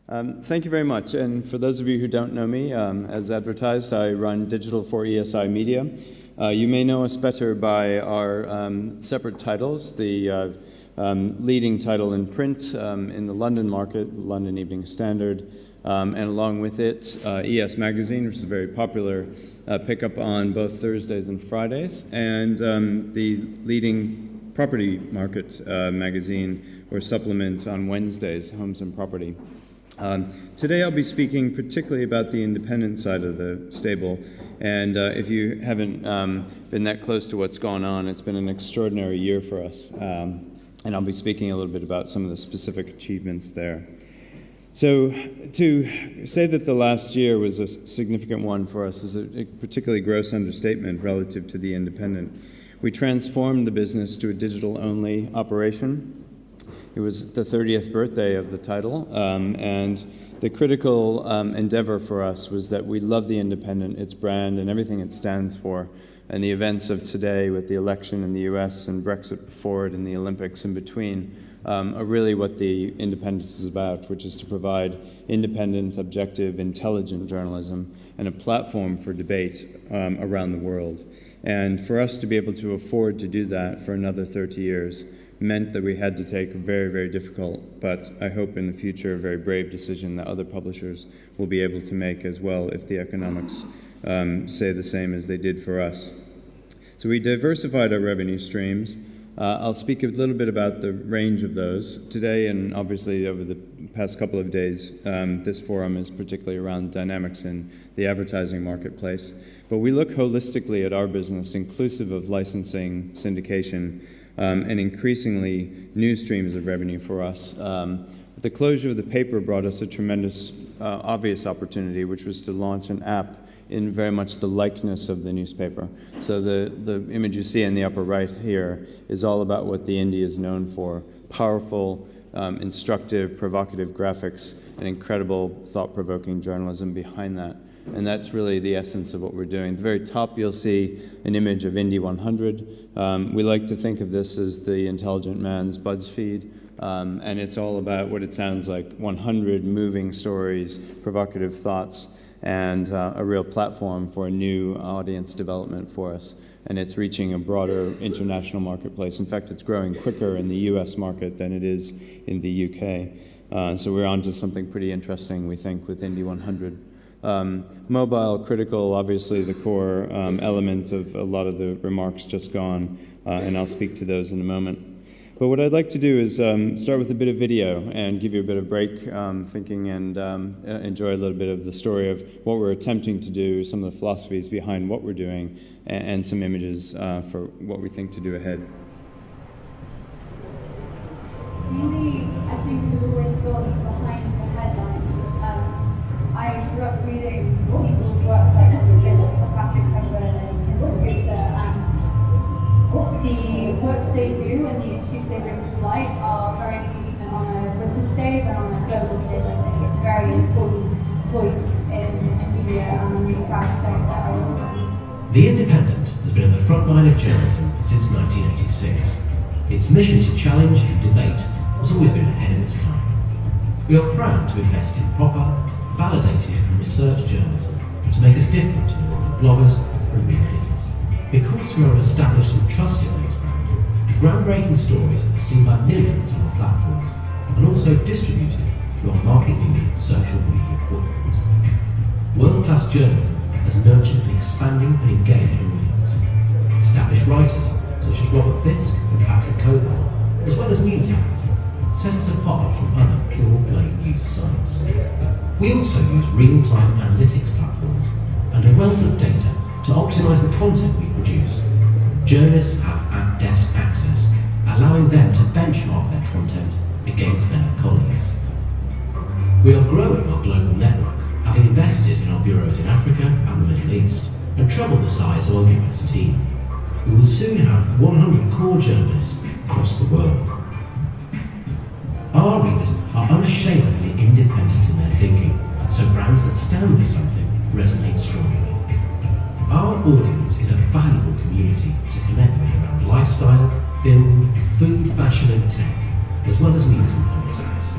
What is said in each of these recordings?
Thank you very much. And for those of you who don't know me, as advertised, I run digital for ESI Media. You may know us better by our separate titles, the leading title in print in the London market, London Evening Standard, and along with it, ES Magazine, which is a very popular pickup on both Thursdays and Fridays, and the leading property market magazine or supplement on Wednesdays, Homes and Property. Today I'll be speaking particularly about the independent side of the stable, and if you haven't been that close to what's gone on, it's been an extraordinary year for us, and I'll be speaking a little bit about some of the specific achievements there. So to say that the last year was a significant one for us is a particularly gross understatement relative to the independent. We transformed the business to a digital-only operation. It was the 30th birthday of the title, and the critical endeavor for us was that we love the independent, its brand, and everything it stands for. And the events of today with the election in the US and Brexit before it and the Olympics in between are really what the independent is about, which is to provide independent, objective, intelligent journalism and a platform for debate around the world. And for us to be able to afford to do that for another 30 years meant that we had to take a very, very difficult, but I hope in the future a very brave decision that other publishers will be able to make as well if the economics say the same as they did for us. So we diversified our revenue streams. I'll speak a little bit about the range of those today, and obviously over the past couple of days, this forum is particularly around dynamics in the advertising marketplace. But we look holistically at our business, inclusive of licensing, syndication, and increasingly new streams of revenue for us. The closure of the paper brought us a tremendous, obvious opportunity, which was to launch an app in very much the likeness of the newspaper. So the image you see in the upper right here is all about what the Indie is known for: powerful, instructive, provocative graphics, and incredible thought-provoking journalism behind that. And that's really the essence of what we're doing. At the very top, you'll see an image of Indie 100. We like to think of this as the intelligent man's BuzzFeed, and it's all about what it sounds like: 100 moving stories, provocative thoughts, and a real platform for a new audience development for us. And it's reaching a broader international marketplace. In fact, it's growing quicker in the US market than it is in the UK. So we're on to something pretty interesting, we think, with Indie 100. Mobile, critical, obviously the core element of a lot of the remarks just gone, and I'll speak to those in a moment. But what I'd like to do is start with a bit of video and give you a bit of break thinking and enjoy a little bit of the story of what we're attempting to do, some of the philosophies behind what we're doing, and some images for what we think to do ahead. Indie, I think, has always gone behind the headlines. I grew up reading people's work like Patrick Coburn and Vincent Gupta, and the work they do and the issues they bring to light are very decent on a British stage and on a global stage. I think it's a very important voice in media, and I'm really proud to say that. The Independent has been at the front line of journalism since 1986. Its mission to challenge and debate has always been ahead of its time. We are proud to invest in proper, validated and researched journalism to make us different in the world of bloggers and readers. Because we are an established and trusted news brand, groundbreaking stories are seen by millions on our platforms and also distributed through our market-leading social media footprint. World-class journalism has nurtured an expanding and engaged audience. Established writers such as Robert Fisk and Patrick Coburn, as well as new talent, set us apart from other pure-play news sites. We also use real-time analytics platforms and a wealth of data to optimize the content we produce. Journalists have at-desk access, allowing them to benchmark their content against their colleagues. We are growing our global network, having invested in our bureaus in Africa and the Middle East, and trebled the size of our US team. We will soon have 100 core journalists across the world. Our readers are unashamedly independent in their thinking, so brands that stand for something resonate strongly. Our audience is a valuable community to connect with around lifestyle, film, food, fashion and tech, as well as news and politics.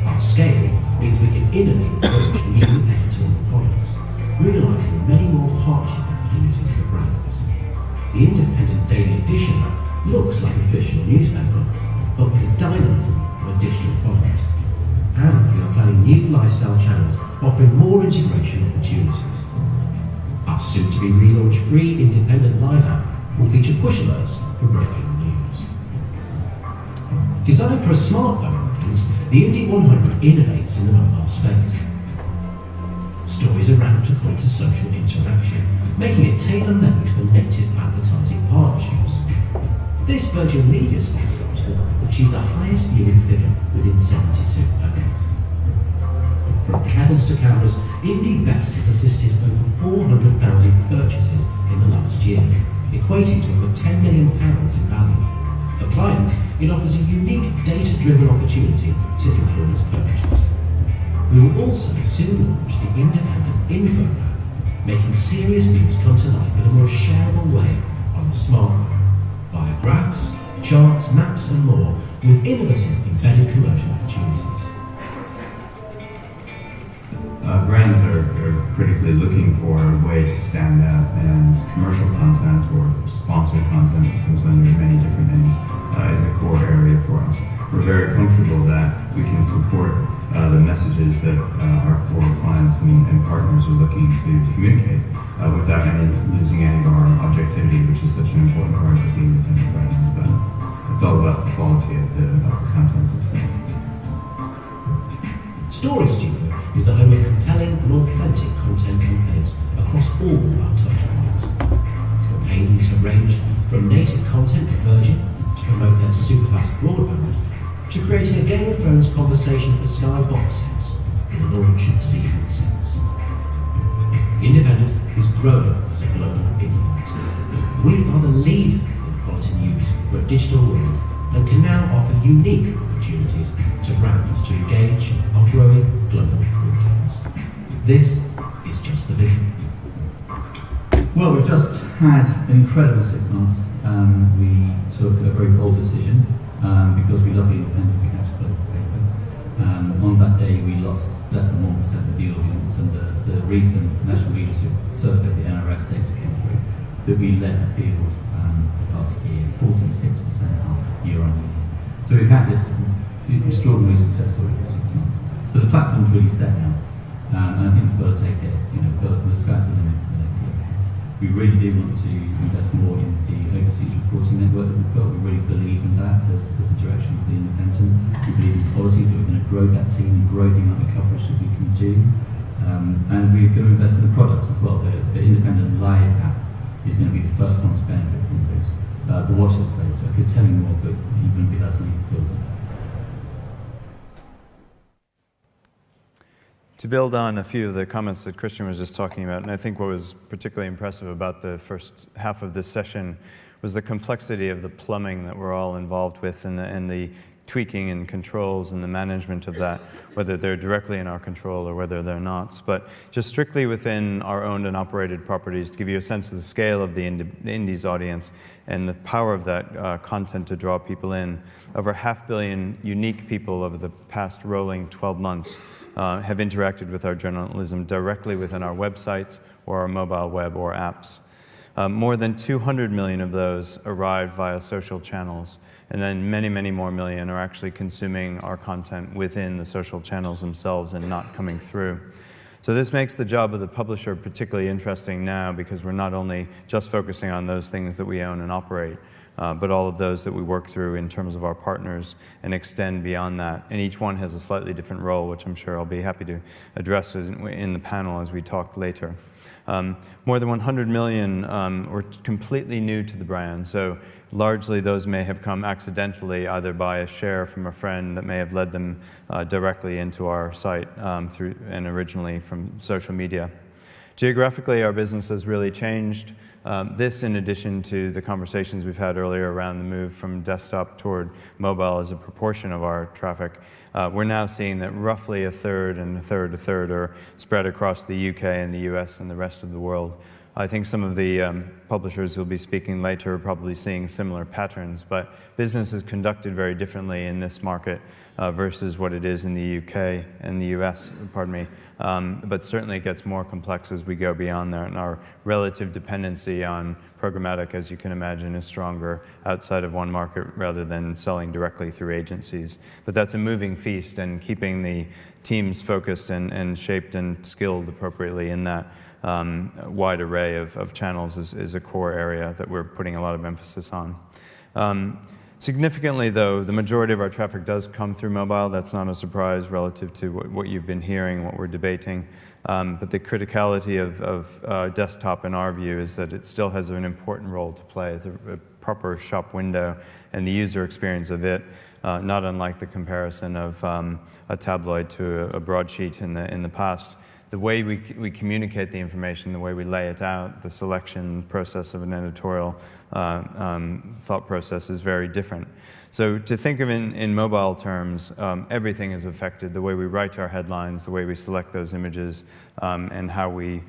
Our scale innovate, approach and new editorial products, realising many more partnership opportunities for brands. The independent daily edition looks like a traditional newspaper, but with the dynamism of a digital product. And we are planning new lifestyle channels offering more integration opportunities. Our soon-to-be relaunched free independent live app will feature push alerts for breaking news. Designed for a smartphone audience, the Indie 100 innovates in the mobile space. Stories are ramped according to social interaction, making it tailor-made for native advertising partnerships. This virtual media space article achieved the highest viewing figure within 72 hours. From kettles to cameras, Indie Best has assisted over 400,000 purchases in the last year, equating to over £10 million in value. For clients, it offers a unique data-driven opportunity to influence purchase. We will also soon launch the independent info app, making serious news come to life in a more shareable way on the smartphone, via graphs, charts, maps and more, with innovative embedded commercial opportunities. Brands are critically looking for a way to stand out, and commercial content or sponsored content that comes under many different names is a core area for us. We're very comfortable that we can support the messages that our core clients and partners are looking to communicate without losing any of our objectivity, which is such an important part of the independent writing. But it's all about the quality of the content itself. Story Studio is the home of compelling and authentic content campaigns across all our touchpoints. Campaigns have ranged from native content for Virgin to promote their superfast broadband, to creating a Game of Thrones conversation for Sky box sets in the launch of Season 6. Independent is growing as a global influence. We are the leader in quality news for a digital world and can now offer unique opportunities to brands to engage our growing global audience. This is just the beginning. Well, we've just had an incredible 6 months. We took a very bold decision because we love the independent, we had to close the paper. On that day, we lost less than 1% of the audience, and the recent National Leadership Survey, the NRS data came through, that we led the field the past year, 46% up year on year. So we've had this extraordinary success story for 6 months. So the platform's really set now, and I think we've got to take it, the sky's the limit for the next year. We really do want to invest more in the overseas reporting network that we've got. We really believe in that as a direction for the independent. We believe in policies that we're going to grow that team and grow the amount of coverage that we can do. And we're going to invest in the products as well. The independent live app is going to be the first one to benefit from this. The watch this space, I could tell you more, but you wouldn't be that something to build on. To build on a few of the comments that Christian was just talking about, and I think what was particularly impressive about the first half of this session was the complexity of the plumbing that we're all involved with, and the tweaking and controls and the management of that, whether they're directly in our control or whether they're not. But just strictly within our owned and operated properties, to give you a sense of the scale of the Indies audience and the power of that content to draw people in, over 500 million unique people over the past rolling 12 months have interacted with our journalism directly within our websites or our mobile web or apps. More than 200 million of those arrived via social channels, and then many, many more million are actually consuming our content within the social channels themselves and not coming through. So this makes the job of the publisher particularly interesting now, because we're not only just focusing on those things that we own and operate, but all of those that we work through in terms of our partners and extend beyond that. And each one has a slightly different role, which I'm sure I'll be happy to address in the panel as we talk later. More than 100 million were completely new to the brand, so largely those may have come accidentally, either by a share from a friend that may have led them directly into our site through and originally from social media. Geographically, our business has really changed. This, in addition to the conversations we've had earlier around the move from desktop toward mobile as a proportion of our traffic, we're now seeing that roughly a third and a third are spread across the UK and the US and the rest of the world. I think some of the publishers who'll be speaking later are probably seeing similar patterns, but business is conducted very differently in this market versus what it is in the UK and the US, pardon me. But certainly it gets more complex as we go beyond there, and our relative dependency on programmatic, as you can imagine, is stronger outside of one market rather than selling directly through agencies. But that's a moving feast, and keeping the teams focused and shaped and skilled appropriately in that wide array of channels is a core area that we're putting a lot of emphasis on. Significantly, though, the majority of our traffic does come through mobile. That's not a surprise relative to what you've been hearing, what we're debating. But the criticality of desktop, in our view, is that it still has an important role to play as a proper shop window, and the user experience of it, not unlike the comparison of a tabloid to a broadsheet in the past. The way we communicate the information, the way we lay it out, the selection process of an editorial thought process is very different. So to think of in mobile terms, everything is affected. The way we write our headlines, the way we select those images, and how we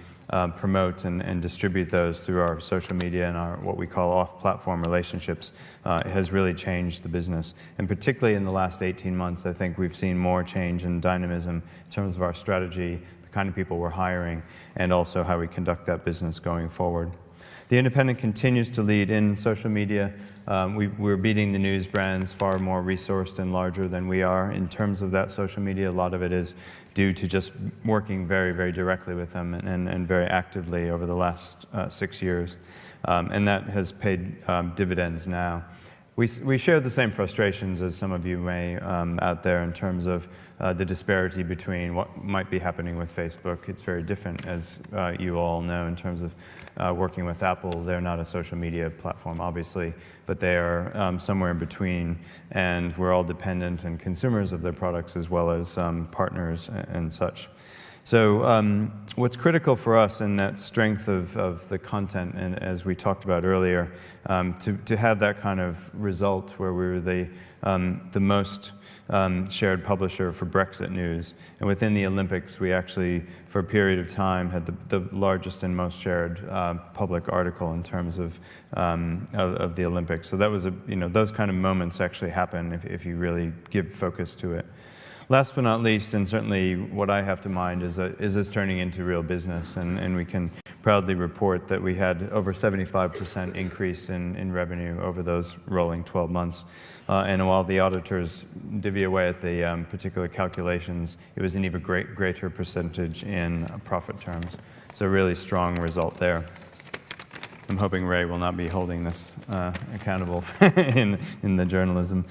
promote and distribute those through our social media and our what we call off-platform relationships has really changed the business. And particularly in the last 18 months, I think we've seen more change and dynamism in terms of our strategy, kind of people we're hiring, and also how we conduct that business going forward. The Independent continues to lead in social media. We're beating the news brands, far more resourced and larger than we are in terms of that social media. A lot of it is due to just working very, very directly with them and very actively over the last 6 years. And that has paid dividends now. We share the same frustrations as some of you may out there in terms of the disparity between what might be happening with Facebook. It's very different, as you all know, in terms of working with Apple. They're not a social media platform, obviously, but they are somewhere in between, and we're all dependent and consumers of their products as well as partners and such. So what's critical for us in that strength of the content, and as we talked about earlier, to have that kind of result where we were the most shared publisher for Brexit news, and within the Olympics we actually, for a period of time, had the largest and most shared public article in terms of the Olympics. So that was those kind of moments actually happen if you really give focus to it. Last but not least, and certainly what I have to mind, is this turning into real business? And we can proudly report that we had over 75% increase in revenue over those rolling 12 months. And while the auditors divvy away at the particular calculations, it was an even greater percentage in profit terms. So a really strong result there. I'm hoping Ray will not be holding this accountable in the journalism.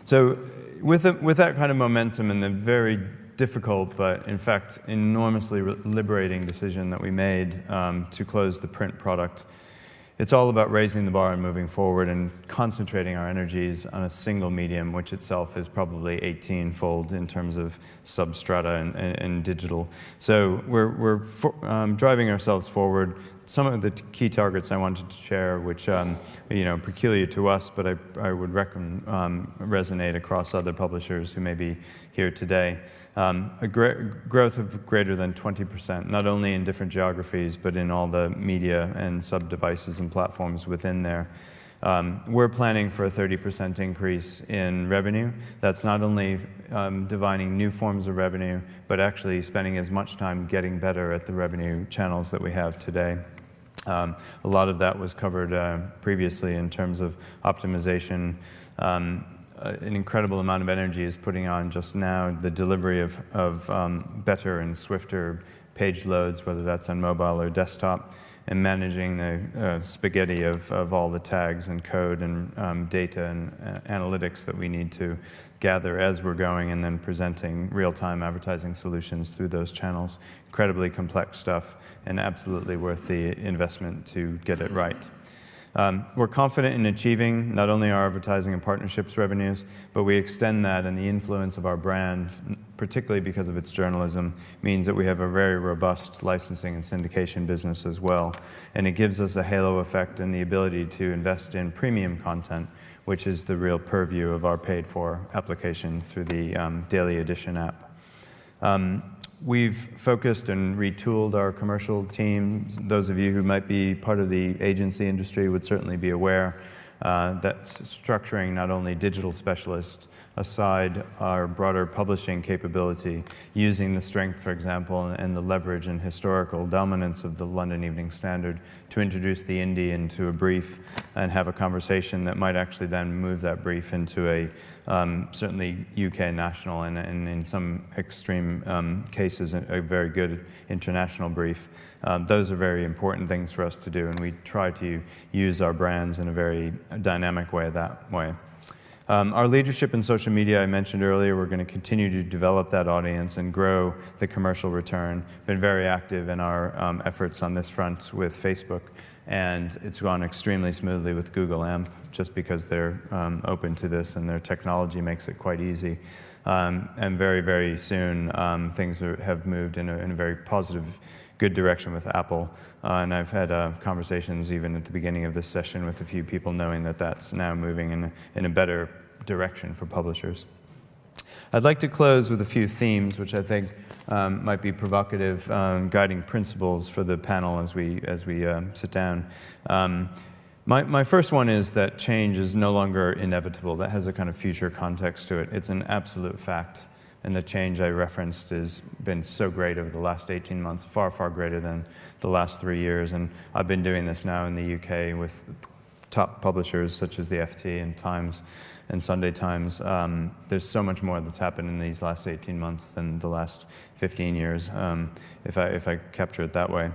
So with that kind of momentum and the very difficult but in fact enormously liberating decision that we made to close the print product, it's all about raising the bar and moving forward and concentrating our energies on a single medium, which itself is probably 18-fold in terms of substrata and digital. So we're driving ourselves forward. Some of the key targets I wanted to share, which peculiar to us, but I would reckon resonate across other publishers who may be here today. A growth of greater than 20%, not only in different geographies, but in all the media and sub-devices and platforms within there. We're planning for a 30% increase in revenue. That's not only divining new forms of revenue, but actually spending as much time getting better at the revenue channels that we have today. A lot of that was covered previously in terms of optimization. An incredible amount of energy is putting on just now the delivery of better and swifter page loads, whether that's on mobile or desktop, and managing the spaghetti of all the tags and code and data and analytics that we need to gather as we're going, and then presenting real-time advertising solutions through those channels. Incredibly complex stuff, and absolutely worth the investment to get it right. We're confident in achieving not only our advertising and partnerships revenues, but we extend that, and the influence of our brand, particularly because of its journalism, means that we have a very robust licensing and syndication business as well. And it gives us a halo effect and the ability to invest in premium content, which is the real purview of our paid-for application through the Daily Edition app. we've focused and retooled our commercial team. Those of you who might be part of the agency industry would certainly be aware that's structuring not only digital specialists aside our broader publishing capability, using the strength, for example, and the leverage and historical dominance of the London Evening Standard to introduce the indie into a brief and have a conversation that might actually then move that brief into a certainly UK national and in some extreme cases a very good international brief. Those are very important things for us to do, and we try to use our brands in a very dynamic way that way. Our leadership in social media, I mentioned earlier, we're going to continue to develop that audience and grow the commercial return. Been very active in our efforts on this front with Facebook, and it's gone extremely smoothly with Google AMP, just because they're open to this and their technology makes it quite easy. And very, very soon, things have moved in a very positive, good direction with Apple. And I've had conversations even at the beginning of this session with a few people knowing that that's now moving in a better direction for publishers. I'd like to close with a few themes which I think might be provocative guiding principles for the panel as we sit down. My first one is that change is no longer inevitable. That has a kind of future context to it. It's an absolute fact. And the change I referenced has been so great over the last 18 months, far, far greater than the last 3 years. And I've been doing this now in the UK with top publishers such as the FT and Times and Sunday Times. There's so much more that's happened in these last 18 months than the last 15 years, if I capture it that way.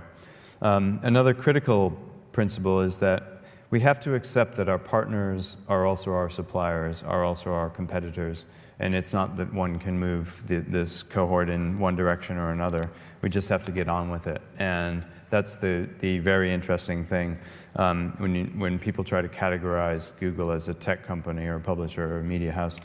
Another critical principle is that we have to accept that our partners are also our suppliers, are also our competitors. And it's not that one can move this cohort in one direction or another. We just have to get on with it. And that's the very interesting thing. When people try to categorize Google as a tech company or a publisher or a media house,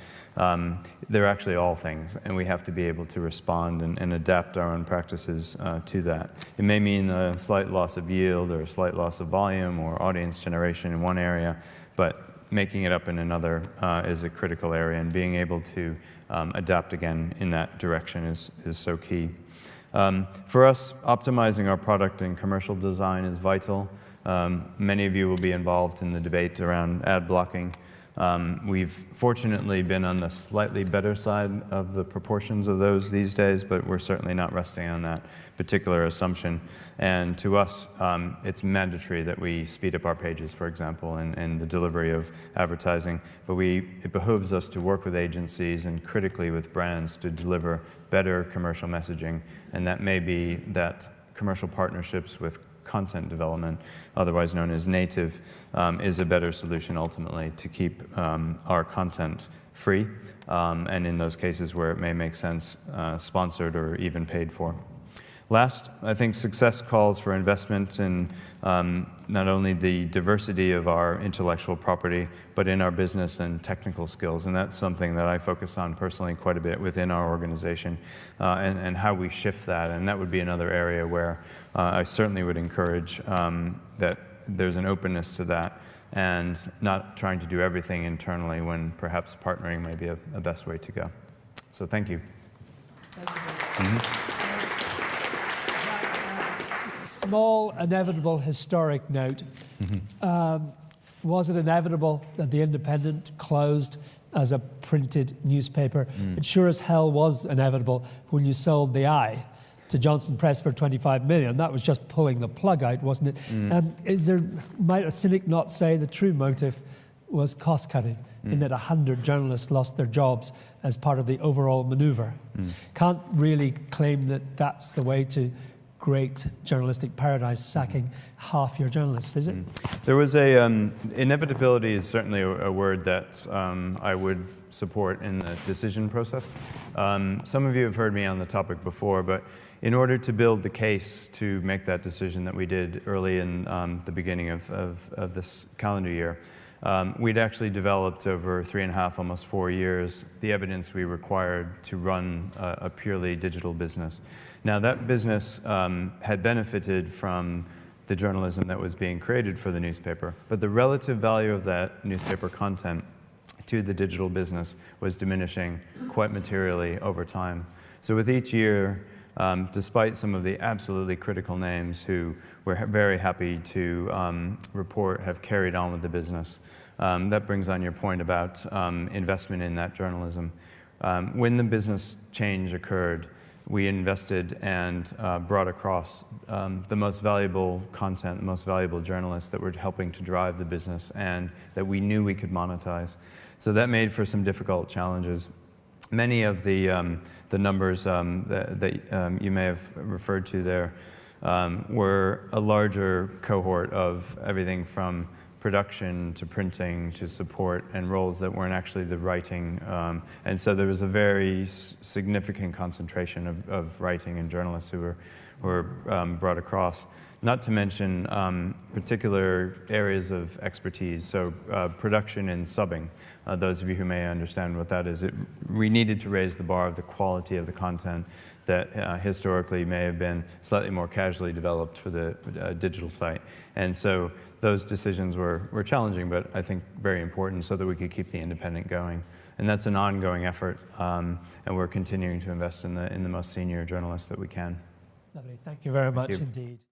they're actually all things. And we have to be able to respond and adapt our own practices to that. It may mean a slight loss of yield or a slight loss of volume or audience generation in one area, but making it up in another is a critical area, and being able to adapt again in that direction is so key. For us, optimizing our product and commercial design is vital. Many of you will be involved in the debate around ad blocking. We've fortunately been on the slightly better side of the proportions of those these days, but we're certainly not resting on that particular assumption. And to us, it's mandatory that we speed up our pages, for example, and the delivery of advertising. But it behooves us to work with agencies and critically with brands to deliver better commercial messaging. And that may be that commercial partnerships with content development, otherwise known as native, is a better solution ultimately to keep our content free, and in those cases where it may make sense, sponsored or even paid for. Last, I think success calls for investment in not only the diversity of our intellectual property, but in our business and technical skills. And that's something that I focus on personally quite a bit within our organization, and how we shift that. And that would be another area where I certainly would encourage that there's an openness to that, and not trying to do everything internally when perhaps partnering may be a best way to go. So thank you. Small, inevitable, historic note. Was it inevitable that The Independent closed as a printed newspaper? It sure as hell was inevitable when you sold The Eye to Johnson Press for 25 million. That was just pulling the plug out, wasn't it? Might a cynic not say the true motive was cost-cutting, in that 100 journalists lost their jobs as part of the overall maneuver? Can't really claim that that's the way to great journalistic paradise, sacking half your journalists, is it? There was inevitability is certainly a word that I would support in the decision process. Some of you have heard me on the topic before, but in order to build the case to make that decision that we did early in the beginning of this calendar year, we'd actually developed over 3.5, almost 4 years, the evidence we required to run a purely digital business. Now, that business had benefited from the journalism that was being created for the newspaper, but the relative value of that newspaper content to the digital business was diminishing quite materially over time. So with each year, despite some of the absolutely critical names who we're very happy to report have carried on with the business. That brings on your point about investment in that journalism. When the business change occurred, we invested and brought across the most valuable content, the most valuable journalists that were helping to drive the business and that we knew we could monetize. So that made for some difficult challenges. Many of the numbers that you may have referred to there were a larger cohort of everything from production to printing to support and roles that weren't actually the writing. And so there was a very significant concentration of writing and journalists who were brought across. Not to mention particular areas of expertise, so production and subbing. Those of you who may understand what that is, we needed to raise the bar of the quality of the content that historically may have been slightly more casually developed for the digital site. And so those decisions were challenging, but I think very important so that we could keep the independent going. And that's an ongoing effort, and we're continuing to invest in the most senior journalists that we can. Lovely. Thank you very much you. indeed.